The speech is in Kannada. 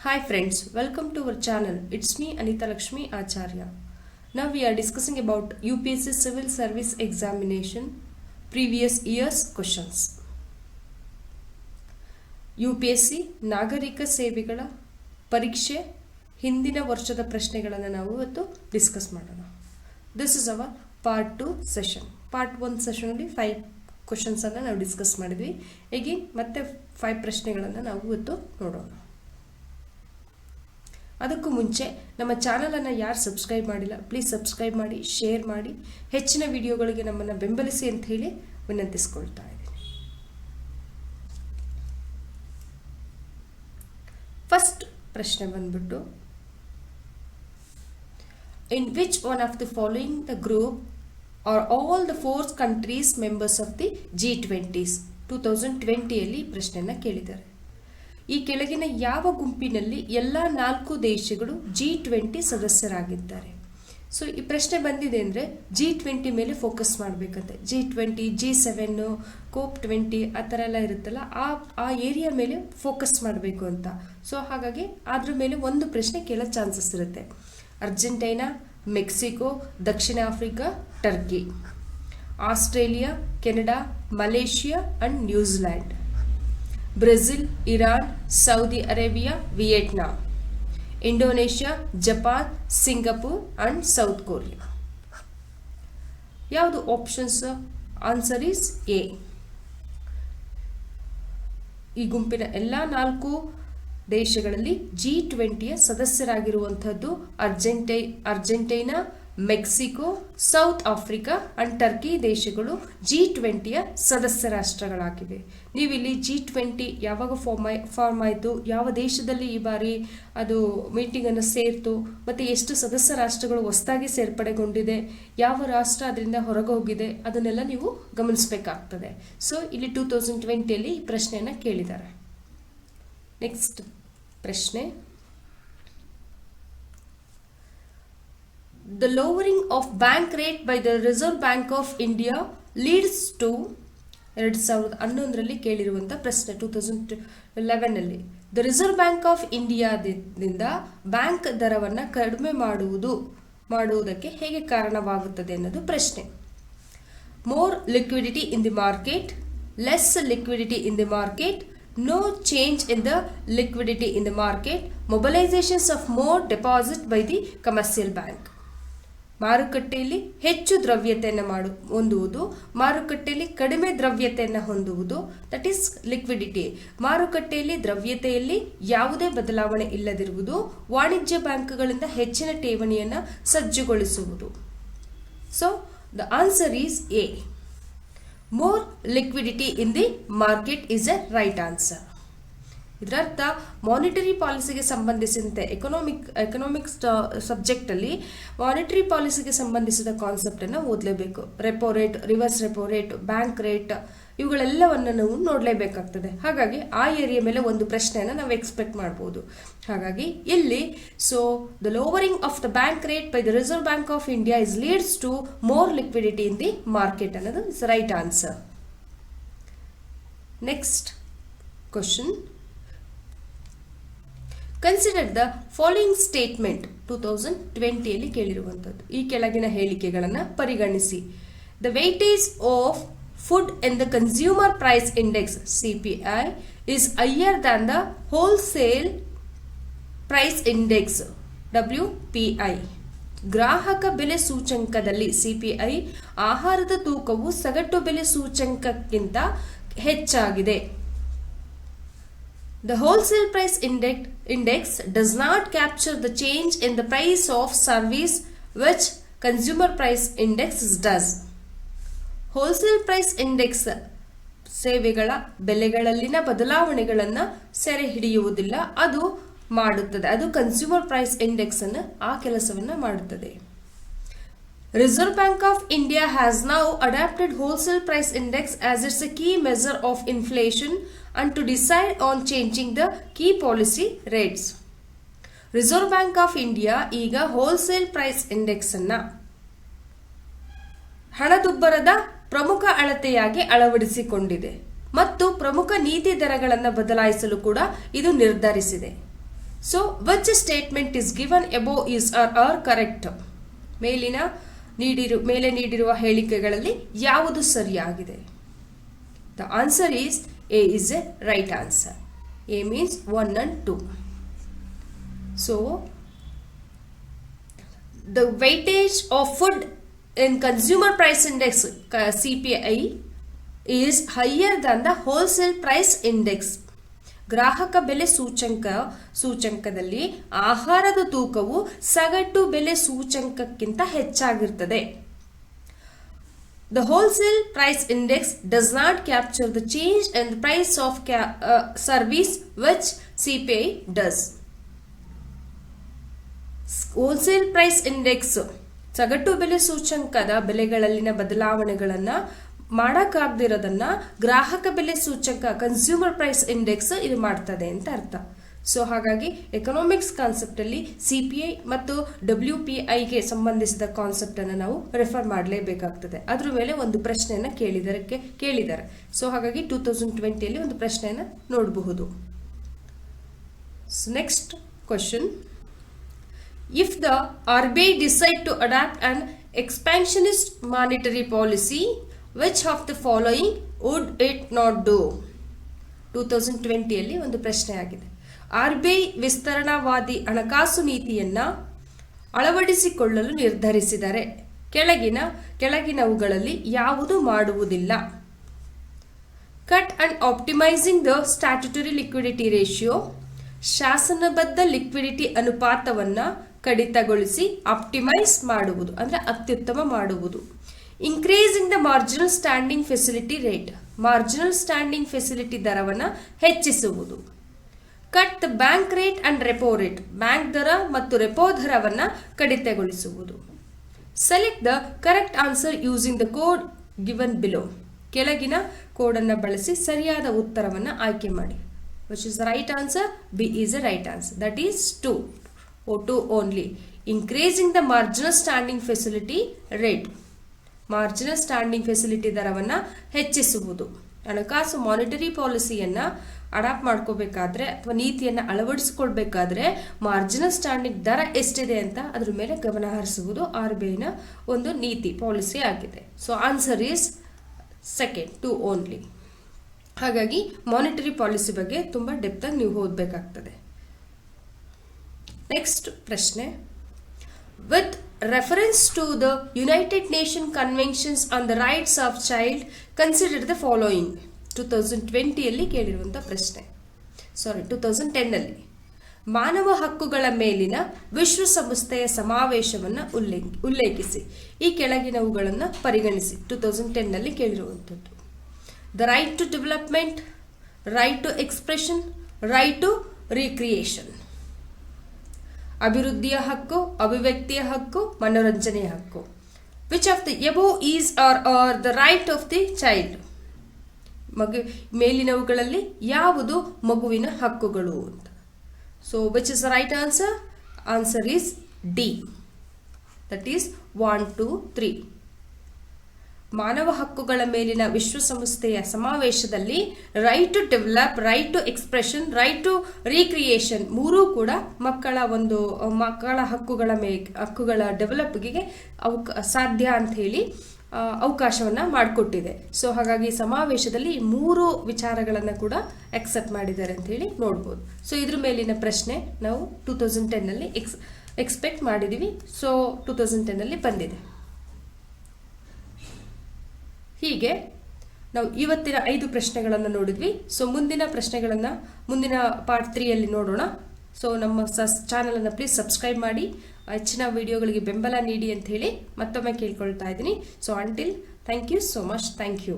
Hi friends, welcome to our channel. It's me Anita Lakshmi Acharya. Now we are discussing about UPSC Civil Service Examination previous year's questions. UPSC ನಾಗರಿಕ ಸೇವೆಗಳ ಪರೀಕ್ಷೆ ಹಿಂದಿನ ವರ್ಷದ ಪ್ರಶ್ನೆಗಳನ್ನು ನಾವು ಇವತ್ತು ಡಿಸ್ಕಸ್ ಮಾಡೋಣ. This is our part 2 session. Part 1 session ಅಲ್ಲಿ 5 questions ಅನ್ನು ನಾವು ಡಿಸ್ಕಸ್ ಮಾಡಿದ್ವಿ. ಈಗ ಮತ್ತೆ 5 ಪ್ರಶ್ನೆಗಳನ್ನು ನಾವು ಇವತ್ತು ನೋಡೋಣ. ಅದಕ್ಕೂ ಮುಂಚೆ ನಮ್ಮ ಚಾನಲ್ ಅನ್ನು ಯಾರು ಸಬ್ಸ್ಕ್ರೈಬ್ ಮಾಡಿಲ್ಲ ಪ್ಲೀಸ್ ಸಬ್ಸ್ಕ್ರೈಬ್ ಮಾಡಿ, ಶೇರ್ ಮಾಡಿ, ಹೆಚ್ಚಿನ ವಿಡಿಯೋಗಳಿಗೆ ನಮ್ಮನ್ನು ಬೆಂಬಲಿಸಿ ಅಂತ ಹೇಳಿ ವಿನಂತಿಸಿಕೊಳ್ತಾ ಇದ್ದೀನಿ. ಫಸ್ಟ್ ಪ್ರಶ್ನೆ ಬಂದ್ಬಿಟ್ಟು, in which one of the following the group are all the 4 countries members of the G20s 2020ಯಲ್ಲಿ ಪ್ರಶ್ನೆಯನ್ನು ಕೇಳಿದ್ದಾರೆ. ಈ ಕೆಳಗಿನ ಯಾವ ಗುಂಪಿನಲ್ಲಿ ಎಲ್ಲ 4 ದೇಶಗಳು G20 ಸದಸ್ಯರಾಗಿದ್ದಾರೆ? ಸೊ ಈ ಪ್ರಶ್ನೆ ಬಂದಿದೆ ಅಂದರೆ G20 ಮೇಲೆ ಫೋಕಸ್ ಮಾಡಬೇಕಂತೆ. G20, G7, COP20 ಆ ಥರ ಎಲ್ಲ ಇರುತ್ತಲ್ಲ, ಆ ಏರಿಯಾ ಮೇಲೆ ಫೋಕಸ್ ಮಾಡಬೇಕು ಅಂತ. ಸೊ ಹಾಗಾಗಿ ಅದ್ರ ಮೇಲೆ ಒಂದು ಪ್ರಶ್ನೆ ಕೇಳೋ ಚಾನ್ಸಸ್ ಇರುತ್ತೆ. ಅರ್ಜೆಂಟೈನಾ, ಮೆಕ್ಸಿಕೋ, ದಕ್ಷಿಣ Africa, Turkey, Australia, Canada, Malaysia and New Zealand, Brazil, Iran, Saudi Arabia, Vietnam, Indonesia, Japan, Singapore and South Korea. ಯಾವುದು ಆಪ್ಷನ್ಸ್? Answer is A. ಈ ಗುಂಪಿನ ಎಲ್ಲ 4 ದೇಶಗಳಲ್ಲಿ G20ಯ ಸದಸ್ಯರಾಗಿರುವಂಥದ್ದು Argentina, Mexico, South Africa and Turkey ದೇಶಗಳು G20ಯ ಸದಸ್ಯ ರಾಷ್ಟ್ರಗಳಾಗಿವೆ. ನೀವಿಲ್ಲಿ G20 ಯಾವಾಗ ಫಾರ್ಮ್ ಆಯಿತು, ಯಾವ ದೇಶದಲ್ಲಿ ಈ ಬಾರಿ ಅದು ಮೀಟಿಂಗನ್ನು ಸೇರ್ತು, ಮತ್ತು ಎಷ್ಟು ಸದಸ್ಯ ರಾಷ್ಟ್ರಗಳು ಹೊಸದಾಗಿ ಸೇರ್ಪಡೆಗೊಂಡಿದೆ, ಯಾವ ರಾಷ್ಟ್ರ ಅದರಿಂದ ಹೊರಗೆ ಹೋಗಿದೆ, ಅದನ್ನೆಲ್ಲ ನೀವು ಗಮನಿಸಬೇಕಾಗ್ತದೆ. ಸೊ ಇಲ್ಲಿ 2020ಯಲ್ಲಿ ಈ ಪ್ರಶ್ನೆಯನ್ನು ಕೇಳಿದ್ದಾರೆ. ನೆಕ್ಸ್ಟ್ ಪ್ರಶ್ನೆ, the lowering of bank rate by the Reserve Bank of India leads to 2011ರಲ್ಲಿ ಕೇಳಿರುವಂಥ ಪ್ರಶ್ನೆ. 2011ನಲ್ಲಿ ದ ರಿಸರ್ವ್ ಬ್ಯಾಂಕ್ ಆಫ್ ಇಂಡಿಯಾದಿಂದ ಬ್ಯಾಂಕ್ ದರವನ್ನು ಕಡಿಮೆ ಮಾಡುವುದಕ್ಕೆ ಹೇಗೆ ಕಾರಣವಾಗುತ್ತದೆ ಅನ್ನೋದು ಪ್ರಶ್ನೆ. More liquidity in the market, less liquidity in the market, no change in the liquidity in the market, mobilizations of more deposit by the commercial bank. ಮಾರುಕಟ್ಟೆಯಲ್ಲಿ ಹೆಚ್ಚು ದ್ರವ್ಯತೆಯನ್ನು ಹೊಂದುವುದು, ಮಾರುಕಟ್ಟೆಯಲ್ಲಿ ಕಡಿಮೆ ದ್ರವ್ಯತೆಯನ್ನು ಹೊಂದುವುದು, ದಟ್ ಈಸ್ ಲಿಕ್ವಿಡಿಟಿ. ಮಾರುಕಟ್ಟೆಯಲ್ಲಿ ದ್ರವ್ಯತೆಯಲ್ಲಿ ಯಾವುದೇ ಬದಲಾವಣೆ ಇಲ್ಲದಿರುವುದು, ವಾಣಿಜ್ಯ ಬ್ಯಾಂಕ್ಗಳಿಂದ ಹೆಚ್ಚಿನ ಠೇವಣಿಯನ್ನು ಸಜ್ಜುಗೊಳಿಸುವುದು. So the answer is A. More liquidity in the market is a right answer. ಇದರರ್ಥ ಮಾನಿಟರಿ ಪಾಲಿಸಿಗೆ ಸಂಬಂಧಿಸಿದಂತೆ ಎಕನಾಮಿಕ್ಸ್ ಸಬ್ಜೆಕ್ಟಲ್ಲಿ ಮಾನಿಟರಿ ಪಾಲಿಸಿಗೆ ಸಂಬಂಧಿಸಿದ ಕಾನ್ಸೆಪ್ಟನ್ನು ಓದಲೇಬೇಕು. Repo rate, reverse repo rate, bank rate, ಇವುಗಳೆಲ್ಲವನ್ನು ನಾವು ನೋಡಲೇಬೇಕಾಗ್ತದೆ. ಹಾಗಾಗಿ ಆ ಏರಿಯಾ ಮೇಲೆ ಒಂದು ಪ್ರಶ್ನೆಯನ್ನು ನಾವು ಎಕ್ಸ್ಪೆಕ್ಟ್ ಮಾಡ್ಬೋದು. ಹಾಗಾಗಿ ಇಲ್ಲಿ so the lowering of the bank rate by the Reserve Bank of India is leads to more liquidity in the market ಅನ್ನೋದು is right answer. Next question, consider the following statement 2020ಯಲ್ಲಿ ಕೇಳಿರುವಂಥದ್ದು. ಈ ಕೆಳಗಿನ ಹೇಳಿಕೆಗಳನ್ನು ಪರಿಗಣಿಸಿ. The weightage of food in the consumer price index CPI is higher than the wholesale price index WPI. ಗ್ರಾಹಕ ಬೆಲೆ ಸೂಚ್ಯಂಕದಲ್ಲಿ CPI ಆಹಾರದ ತೂಕವು ಸಗಟು ಬೆಲೆ ಸೂಚ್ಯಂಕಕ್ಕಿಂತ ಹೆಚ್ಚಾಗಿದೆ. The wholesale price index does not capture the change in the price of service which consumer price index does. Wholesale price index ಸೇವೆಗಳ ಬೆಲೆಗಳಲ್ಲಿನ ಬದಲಾವಣೆಗಳನ್ನು ಸೆರೆ ಹಿಡಿಯುವುದಿಲ್ಲ, ಅದು ಮಾಡುತ್ತದೆ. ಅದು ಕನ್ಸ್ಯೂಮರ್ ಪ್ರೈಸ್ ಇಂಡೆಕ್ಸ್ ಅನ್ನು ಆ ಕೆಲಸವನ್ನು ಮಾಡುತ್ತದೆ. Reserve Bank of India has now adopted wholesale price index as its a key measure of inflation and to decide on changing the key policy rates. Reserve Bank of India ಈಗ ಹೋಲ್ಸೇಲ್ ಪ್ರೈಸ್ ಇಂಡೆಕ್ಸ್ ಅನ್ನ ಹಣದುಬ್ಬರದ ಪ್ರಮುಖ ಅಳತೆಯಾಗಿ ಅಳವಡಿಸಿಕೊಂಡಿದೆ ಮತ್ತು ಪ್ರಮುಖ ನೀತಿ ದರಗಳನ್ನು ಬದಲಾಯಿಸಲು ಕೂಡ ಇದು ನಿರ್ಧರಿಸಿದೆ. So which statement is given above is are correct? ಮೇಲೆ ನೀಡಿರುವ ಹೇಳಿಕೆಗಳಲ್ಲಿ ಯಾವುದು ಸರಿಯಾಗಿದೆ? The answer is A is a right answer. A means 1 and 2. So the weightage of food in consumer price index CPI is higher than the wholesale price index. ಗ್ರಾಹಕ ಬೆಲೆ ಸೂಚಂಕದಲ್ಲಿ ಆಹಾರದ ತೂಕವು ಸಗಟು ಬೆಲೆ ಸೂಚಂಕಕ್ಕಿಂತ ಹೆಚ್ಚಾಗಿರುತ್ತದೆ. The wholesale price index does not capture the change in the price of service which CPI does. Wholesale price index ಸಗಟು ಬೆಲೆ ಸೂಚಂಕದ ಬೆಲೆಗಳಲ್ಲಿನ ಬದಲಾವಣೆಗಳನ್ನು ಮಾಡಕ್ಕಾಗದಿರೋದನ್ನ ಗ್ರಾಹಕ ಬೆಲೆ ಸೂಚಕ ಕನ್ಸ್ಯೂಮರ್ ಪ್ರೈಸ್ ಇಂಡೆಕ್ಸ್ ಇದು ಮಾಡ್ತದೆ ಅಂತ ಅರ್ಥ. ಸೊ ಹಾಗಾಗಿ ಎಕನಾಮಿಕ್ಸ್ ಕಾನ್ಸೆಪ್ಟ್ ಅಲ್ಲಿ CPI ಮತ್ತು WPIಗೆ ಸಂಬಂಧಿಸಿದ ಕಾನ್ಸೆಪ್ಟ್ ಅನ್ನು ನಾವು ರೆಫರ್ ಮಾಡಲೇಬೇಕಾಗ್ತದೆ. ಅದ್ರ ಮೇಲೆ ಒಂದು ಪ್ರಶ್ನೆಯನ್ನ ಕೇಳಿದ್ದಾರೆ. ಸೊ ಹಾಗಾಗಿ 2020 ಅಲ್ಲಿ ಒಂದು ಪ್ರಶ್ನೆಯನ್ನ ನೋಡಬಹುದು. Next question. If the RBI decide to adopt an expansionist monetary policy, which of the following would it not do? 2020 ಅಲ್ಲಿ ಒಂದು ಪ್ರಶ್ನೆ ಆಗಿದೆ. RBI ವಿಸ್ತರಣಾವಾದಿ ಹಣಕಾಸು ನೀತಿಯನ್ನ ಅಳವಡಿಸಿಕೊಳ್ಳಲು ನಿರ್ಧರಿಸಿದರೆ ಕೆಳಗಿನವುಗಳಲ್ಲಿ ಯಾವುದು ಮಾಡುವುದಿಲ್ಲ? Cut and optimising the statutory liquidity ratio, ಶಾಸನಬದ್ಧ ಲಿಕ್ವಿಡಿಟಿ ಅನುಪಾತವನ್ನ ಕಡಿತಗೊಳಿಸಿ ಆಪ್ಟಿಮೈಸ್ ಮಾಡುವುದು ಅಂದ್ರೆ ಅತ್ಯುತ್ತಮ ಮಾಡುವುದು. Increasing the marginal standing facility rate, marginal standing facility ದರವನ್ನು ಹೆಚ್ಚಿಸುವುದು. Cut the bank rate and repo rate, bank ದರ ಮತ್ತು ರೆಪೋ ದರವನ್ನು ಕಡಿತಗೊಳಿಸುವುದು. Select the correct answer using the code given below, ಕೆಳಗಿನ ಕೋಡನ್ನು ಬಳಸಿ ಸರಿಯಾದ ಉತ್ತರವನ್ನು ಆಯ್ಕೆ ಮಾಡಿ. Which is the right answer? B is the right answer. That is 2. or 2 only. Increasing the marginal standing facility rate. Marginal standing facility ದರವನ್ನು ಹೆಚ್ಚಿಸುವುದು. ಹಣಕಾಸು ಮಾನಿಟರಿ ಪಾಲಿಸಿಯನ್ನು ಅಡಾಪ್ಟ್ ಮಾಡ್ಕೋಬೇಕಾದ್ರೆ ಅಥವಾ ನೀತಿಯನ್ನು ಅಳವಡಿಸಿಕೊಳ್ಬೇಕಾದ್ರೆ ಮಾರ್ಜಿನಲ್ ಸ್ಟ್ಯಾಂಡಿಂಗ್ ದರ ಎಷ್ಟಿದೆ ಅಂತ ಅದ್ರ ಮೇಲೆ ಗಮನ ಹರಿಸುವುದು RBIನ ಒಂದು ನೀತಿ ಪಾಲಿಸಿ ಆಗಿದೆ. So answer is second 2 only. ಹಾಗಾಗಿ ಮಾನಿಟರಿ ಪಾಲಿಸಿ ಬಗ್ಗೆ ತುಂಬ ಡೆಪ್ತ್ ಆಗಿ ನೀವು ಓದಬೇಕಾಗ್ತದೆ. ನೆಕ್ಸ್ಟ್ ಪ್ರಶ್ನೆ. With reference to the United Nation conventions on the rights of child consider the following. 2020 ಅಲ್ಲಿ ಕೇಳಿರುವಂಥ ಪ್ರಶ್ನೆ. 2010 ಅಲ್ಲಿ ಮಾನವ ಹಕ್ಕುಗಳ ಮೇಲಿನ ವಿಶ್ವಸಂಸ್ಥೆಯ ಸಮಾವೇಶವನ್ನು ಉಲ್ಲೇಖಿಸಿ. ಈ ಕೆಳಗಿನವುಗಳನ್ನು ಪರಿಗಣಿಸಿ. 2010 ನಲ್ಲಿ ಕೇಳಿರುವಂಥದ್ದು. The right to development, right to expression, right to recreation. ಅಭಿವೃದ್ಧಿಯ ಹಕ್ಕು, ಅಭಿವ್ಯಕ್ತಿಯ ಹಕ್ಕು, ಮನೋರಂಜನೆಯ ಹಕ್ಕು. Which of the above is or the right of the child? ಮೇಲಿನವುಗಳಲ್ಲಿ ಯಾವುದು ಮಗುವಿನ ಹಕ್ಕುಗಳು ಅಂತ. So which is the right answer? Answer is D. That is 1, 2, 3. ಮಾನವ ಹಕ್ಕುಗಳ ಮೇಲಿನ ವಿಶ್ವಸಂಸ್ಥೆಯ ಸಮಾವೇಶದಲ್ಲಿ right to develop, right to expression, right to recreation ಮೂರೂ ಕೂಡ ಮಕ್ಕಳ ಹಕ್ಕುಗಳ ಡೆವಲಪ್ಗೆ ಸಾಧ್ಯ ಅಂತ ಹೇಳಿ ಅವಕಾಶವನ್ನು ಮಾಡಿಕೊಟ್ಟಿದೆ. ಸೊ ಹಾಗಾಗಿ ಸಮಾವೇಶದಲ್ಲಿ 3 ವಿಚಾರಗಳನ್ನು ಕೂಡ ಅಕ್ಸೆಪ್ಟ್ ಮಾಡಿದ್ದಾರೆ ಅಂತ ಹೇಳಿ ನೋಡ್ಬೋದು. ಸೊ ಇದ್ರ ಮೇಲಿನ ಪ್ರಶ್ನೆ ನಾವು 2010 ಎಕ್ಸ್ಪೆಕ್ಟ್ ಮಾಡಿದ್ದೀವಿ. ಸೊ 2010 ಬಂದಿದೆ. ಹೀಗೆ ನಾವು ಇವತ್ತಿನ 5 ಪ್ರಶ್ನೆಗಳನ್ನು ನೋಡಿದ್ವಿ. ಸೊ ಮುಂದಿನ ಪ್ರಶ್ನೆಗಳನ್ನು ಮುಂದಿನ ಪಾರ್ಟ್ 3 ನೋಡೋಣ. ಸೊ ನಮ್ಮ ಚಾನಲನ್ನು ಪ್ಲೀಸ್ ಸಬ್ಸ್ಕ್ರೈಬ್ ಮಾಡಿ, ಹೆಚ್ಚಿನ ವಿಡಿಯೋಗಳಿಗೆ ಬೆಂಬಲ ನೀಡಿ ಅಂತ ಹೇಳಿ ಮತ್ತೊಮ್ಮೆ ಕೇಳ್ಕೊಳ್ತಾ ಇದ್ದೀನಿ. So until thank you so much. Thank you.